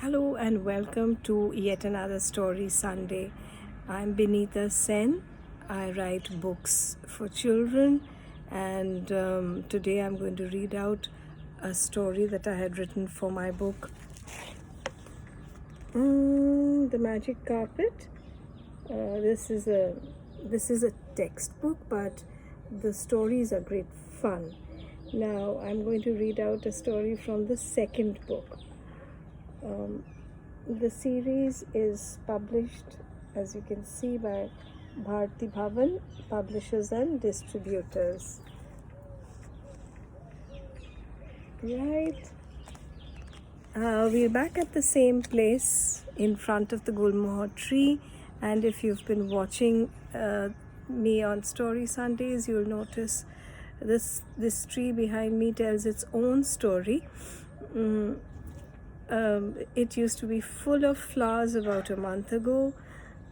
Hello and welcome to yet another Story Sunday. I'm Benita Sen. I write books for children, and today I'm going to read out a story that I had written for my book, The Magic Carpet. This is a textbook, but the stories are great fun. Now I'm going to read out a story from the second book. The series is published, as you can see, by Bharti Bhavan Publishers and Distributors. Right. We're back at the same place in front of the Gulmohar tree, and if you've been watching me on Story Sundays, you'll notice this tree behind me tells its own story. It used to be full of flowers about a month ago,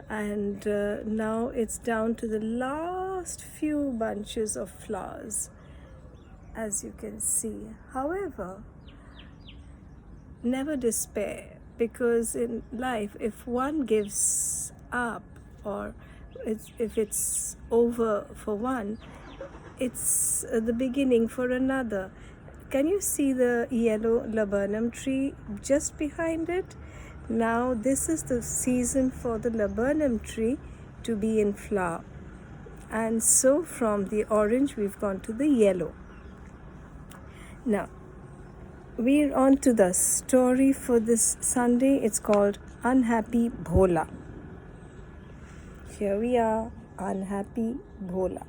and now it's down to the last few bunches of flowers, as you can see. However, never despair, because in life, if one gives up or if it's over for one, it's the beginning for another. Can you see the yellow laburnum tree just behind it? Now this is the season for the laburnum tree to be in flower. And so from the orange we've gone to the yellow. Now we're on to the story for this Sunday. It's called Unhappy Bhola. Here we are, Unhappy Bhola.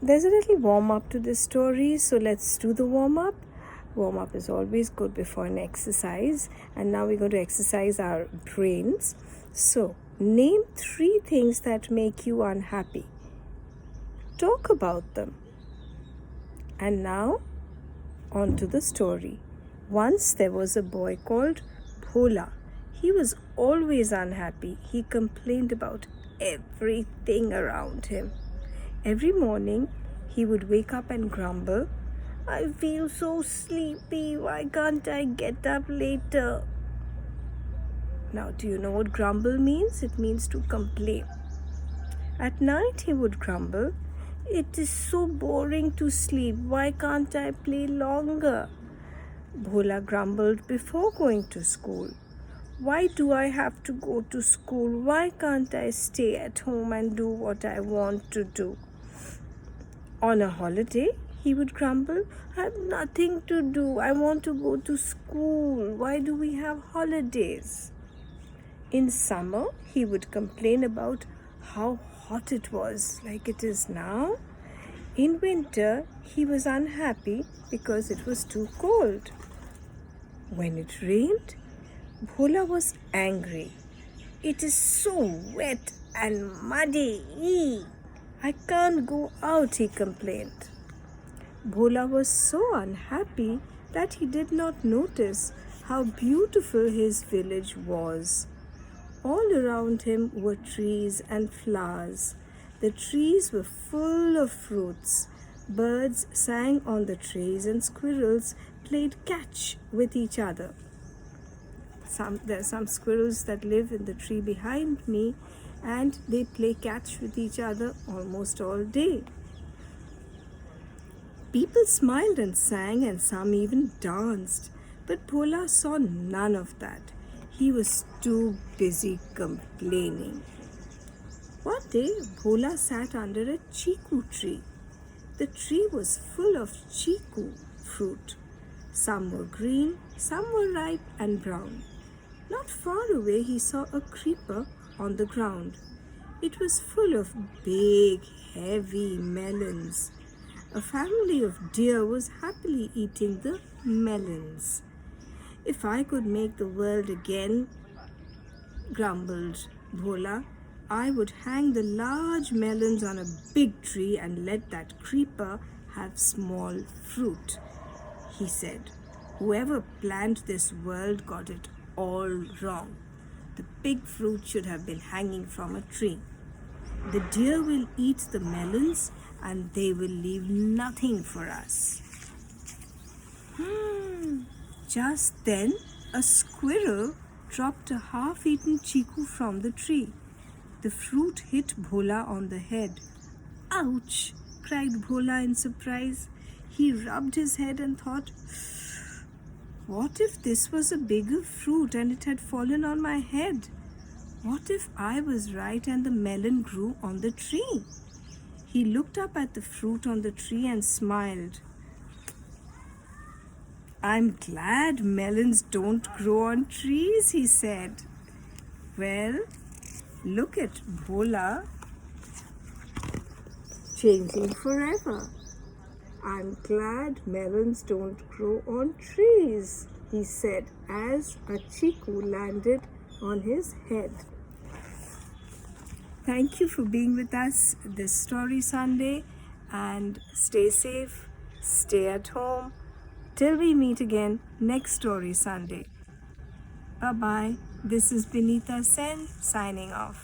There's a little warm-up to this story, so let's do the warm-up. Warm-up is always good before an exercise, and now we're going to exercise our brains. So, name 3 things that make you unhappy. Talk about them. And now, on to the story. Once there was a boy called Bhola. He was always unhappy. He complained about everything around him. Every morning, he would wake up and grumble, "I feel so sleepy. Why can't I get up later?" Now, do you know what grumble means? It means to complain. At night, he would grumble, "It is so boring to sleep. Why can't I play longer?" Bhola grumbled before going to school. "Why do I have to go to school? Why can't I stay at home and do what I want to do?" On a holiday, he would grumble, "I have nothing to do. I want to go to school. Why do we have holidays?" In summer, he would complain about how hot it was, like it is now. In winter, he was unhappy because it was too cold. When it rained, Bhola was angry. "It is so wet and muddy. Eee! I can't go out," he complained. Bhola was so unhappy that he did not notice how beautiful his village was. All around him were trees and flowers. The trees were full of fruits. Birds sang on the trees and squirrels played catch with each other. There are some squirrels that live in the tree behind me, and they play catch with each other almost all day. People smiled and sang, and some even danced, but Bhola saw none of that. He was too busy complaining. One day, Bhola sat under a chiku tree. The tree was full of chiku fruit. Some were green, some were ripe and brown. Not far away, he saw a creeper on the ground. It was full of big, heavy melons. A family of deer was happily eating the melons. "If I could make the world again," grumbled Bhola, "I would hang the large melons on a big tree and let that creeper have small fruit," he said. "Whoever planned this world got it all wrong. The big fruit should have been hanging from a tree. The deer will eat the melons and they will leave nothing for us." Just then, a squirrel dropped a half-eaten chiku from the tree. The fruit hit Bhola on the head. Ouch! Cried Bhola in surprise. He rubbed his head and thought, what if this was a bigger fruit and it had fallen on my head? What if I was right and the melon grew on the tree? He looked up at the fruit on the tree and smiled. I'm glad melons don't grow on trees, he said. Well, look at Bhola changing forever. I'm glad melons don't grow on trees, he said as a chiku landed on his head. Thank you for being with us this Story Sunday, and stay safe, stay at home, till we meet again next Story Sunday. Bye-bye. This is Benita Sen signing off.